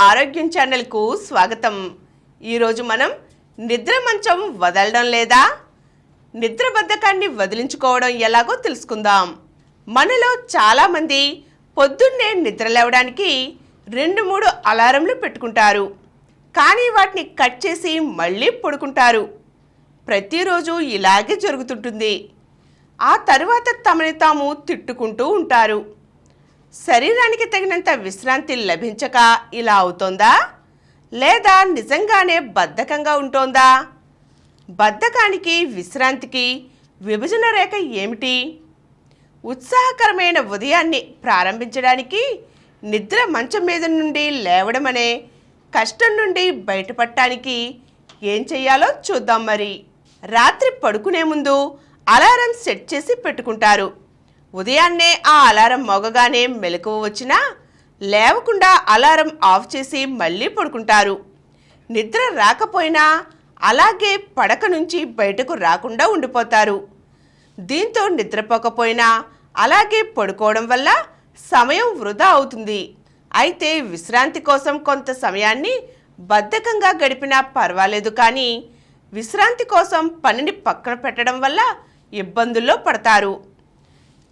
ఆరోగ్యం ఛానల్కు స్వాగతం. ఈరోజు మనం నిద్ర మంచం వదలడం లేదా నిద్ర బద్ధకాన్ని వదిలించుకోవడం ఎలాగో తెలుసుకుందాం. మనలో చాలామంది పొద్దున్నే నిద్ర లేవడానికి 2-3 అలారంలు పెట్టుకుంటారు. కానీ వాటిని కట్ చేసి మళ్ళీ పడుకుంటారు. ప్రతిరోజు ఇలాగే జరుగుతుంటుంది. ఆ తర్వాత తమని తాము తిట్టుకుంటూ ఉంటారు. శరీరానికి తగినంత విశ్రాంతి లభించక ఇలా అవుతోందా, లేదా నిజంగానే బద్ధకంగా ఉంటోందా? బద్ధకానికి విశ్రాంతికి విభజన రేఖ ఏమిటి? ఉత్సాహకరమైన ఉదయాన్ని ప్రారంభించడానికి నిద్ర మంచం మీద నుండి లేవడం అనే కష్టం నుండి బయటపడటానికి ఏం చెయ్యాలో చూద్దాం. మరి రాత్రి పడుకునే ముందు అలారం సెట్ చేసి పెట్టుకుంటారు. ఉదయాన్నే ఆ అలారం మోగగానే మెలకువ వచ్చినా లేవకుండా అలారం ఆఫ్ చేసి మళ్ళీ పడుకుంటారు. నిద్ర రాకపోయినా అలాగే పడక నుంచి బయటకు రాకుండా ఉండిపోతారు. దీంతో నిద్రపోకపోయినా అలాగే పడుకోవడం వల్ల సమయం వృధా అవుతుంది. అయితే విశ్రాంతి కోసం కొంత సమయాన్ని బద్ధకంగా గడిపినా పర్వాలేదు, కానీ విశ్రాంతి కోసం పనిని పక్కన పెట్టడం వల్ల ఇబ్బందుల్లో పడతారు.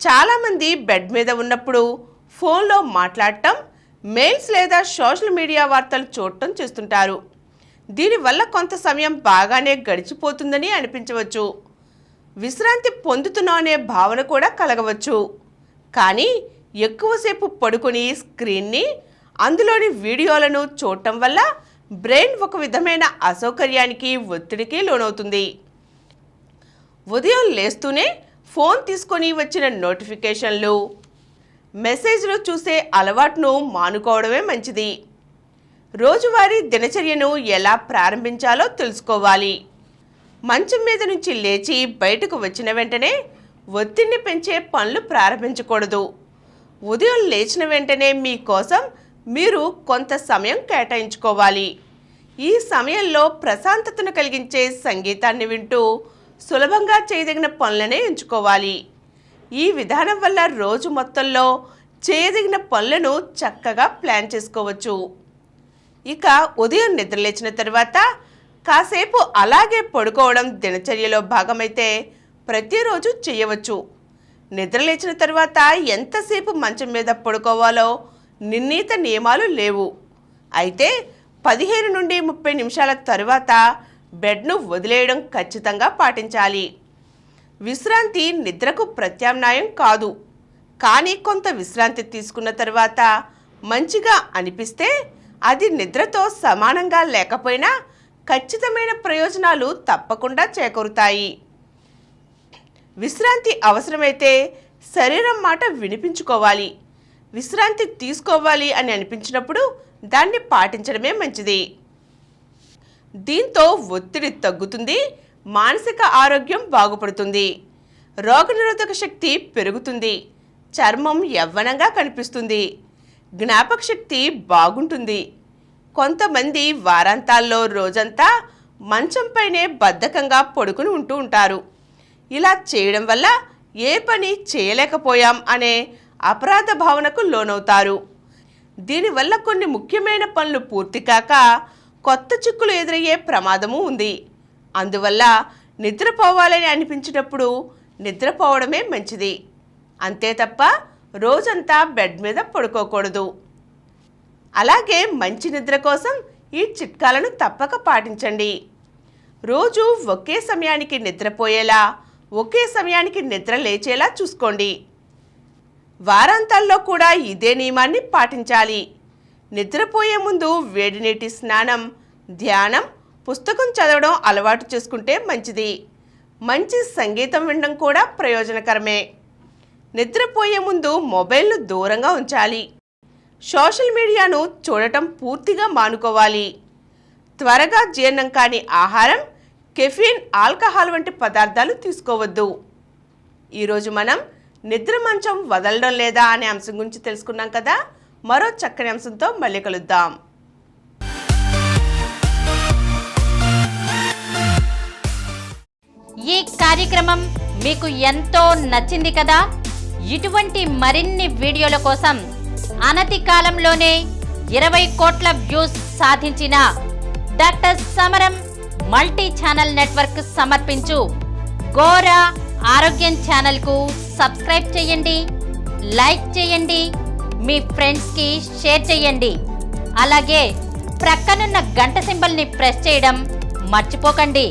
చాలామంది బెడ్ మీద ఉన్నప్పుడు ఫోన్లో మాట్లాడటం, మెయిల్స్ లేదా సోషల్ మీడియా వార్తలు చూడటం చేస్తుంటారు. దీనివల్ల కొంత సమయం బాగానే గడిచిపోతుందని అనిపించవచ్చు. విశ్రాంతి పొందుతున్నాం అనే భావన కూడా కలగవచ్చు. కానీ ఎక్కువసేపు పడుకొని స్క్రీన్ని, అందులోని వీడియోలను చూడటం వల్ల బ్రెయిన్ ఒక విధమైన అసౌకర్యానికి, ఒత్తిడికి లోనవుతుంది. ఉదయం లేస్తూనే ఫోన్ తీసుకొని వచ్చిన నోటిఫికేషన్లు, మెసేజ్లు చూసే అలవాటును మానుకోవడమే మంచిది. రోజువారీ దినచర్యను ఎలా ప్రారంభించాలో తెలుసుకోవాలి. మంచం మీద నుంచి లేచి బయటకు వచ్చిన వెంటనే ఒత్తిడిని పెంచే పనులు ప్రారంభించకూడదు. ఉదయం లేచిన వెంటనే మీకోసం మీరు కొంత సమయం కేటాయించుకోవాలి. ఈ సమయంలో ప్రశాంతతను కలిగించే సంగీతాన్ని వింటూ సులభంగా చేయదగిన పనులనే ఎంచుకోవాలి. ఈ విధానం వల్ల రోజు మొత్తంలో చేయదగిన పనులను చక్కగా ప్లాన్ చేసుకోవచ్చు. ఇక ఉదయం నిద్రలేచిన తర్వాత కాసేపు అలాగే పడుకోవడం దినచర్యలో భాగమైతే ప్రతిరోజు చేయవచ్చు. నిద్రలేచిన తర్వాత ఎంతసేపు మంచం మీద పడుకోవాలో నిర్ణీత నియమాలు లేవు. అయితే 15 నుండి 30 నిమిషాల తరువాత బెడ్ను వదిలేయడం ఖచ్చితంగా పాటించాలి. విశ్రాంతి నిద్రకు ప్రత్యామ్నాయం కాదు, కానీ కొంత విశ్రాంతి తీసుకున్న తర్వాత మంచిగా అనిపిస్తే అది నిద్రతో సమానంగా లేకపోయినా ఖచ్చితమైన ప్రయోజనాలు తప్పకుండా చేకూరుతాయి. విశ్రాంతి అవసరమైతే శరీరం మాట వినిపించుకోవాలి. విశ్రాంతి తీసుకోవాలి అని అనిపించినప్పుడు దాన్ని పాటించడమే మంచిది. దీంతో ఒత్తిడి తగ్గుతుంది, మానసిక ఆరోగ్యం బాగుపడుతుంది, రోగనిరోధక శక్తి పెరుగుతుంది, చర్మం యవ్వనంగా కనిపిస్తుంది, జ్ఞాపక శక్తి బాగుంటుంది. కొంతమంది వారాంతాల్లో రోజంతా మంచంపైనే బద్ధకంగా పడుకుని ఉంటూ ఉంటారు. ఇలా చేయడం వల్ల ఏ పని చేయలేకపోయాం అనే అపరాధ భావనకు లోనవుతారు. దీనివల్ల కొన్ని ముఖ్యమైన పనులు పూర్తి కాక కొత్త చిక్కులు ఎదురయ్యే ప్రమాదము ఉంది. అందువల్ల నిద్రపోవాలని అనిపించినప్పుడు నిద్రపోవడమే మంచిది. అంతే తప్ప రోజంతా బెడ్ మీద పడుకోకూడదు. అలాగే మంచి నిద్ర కోసం ఈ చిట్కాలను తప్పక పాటించండి. రోజు ఒకే సమయానికి నిద్రపోయేలా, ఒకే సమయానికి నిద్ర లేచేలా చూసుకోండి. వారాంతాల్లో కూడా ఇదే నియమాన్ని పాటించాలి. నిద్రపోయే ముందు వేడి నీటి స్నానం, ధ్యానం, పుస్తకం చదవడం అలవాటు చేసుకుంటే మంచిది. మంచి సంగీతం వినడం కూడా ప్రయోజనకరమే. నిద్రపోయే ముందు మొబైల్ను దూరంగా ఉంచాలి. సోషల్ మీడియాను చూడటం పూర్తిగా మానుకోవాలి. త్వరగా జీర్ణం కాని ఆహారం, కెఫీన్, ఆల్కహాల్ వంటి పదార్థాలు తీసుకోవద్దు. ఈరోజు మనం నిద్ర మంచం వదలడం లేదా అనే అంశం గురించి తెలుసుకున్నాం కదా. మరో చక్కని అంశంతో మళ్ళీ కలుద్దాం. ఈ కార్యక్రమం మీకు ఎంతో నచ్చింది కదా. ఇటువంటి మరిన్ని వీడియోల కోసం అనతి కాలంలోనే 20 కోట్ల వ్యూస్ సాధించిన డాక్టర్ సమరం మల్టీ ఛానల్ నెట్వర్క్ సమర్పించు గోరా ఆరోగ్యం ఛానల్కు సబ్స్క్రైబ్ చేయండి, లైక్ చేయండి, మీ ఫ్రెండ్స్కి షేర్ చేయండి. అలాగే ప్రక్కనున్న గంట సింబల్ని ప్రెస్ చేయడం మర్చిపోకండి.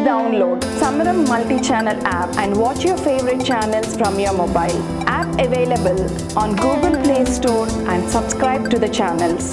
Download Samaram multi-channel app and watch your favorite channels from your mobile. App available on Google Play Store and subscribe to the channels.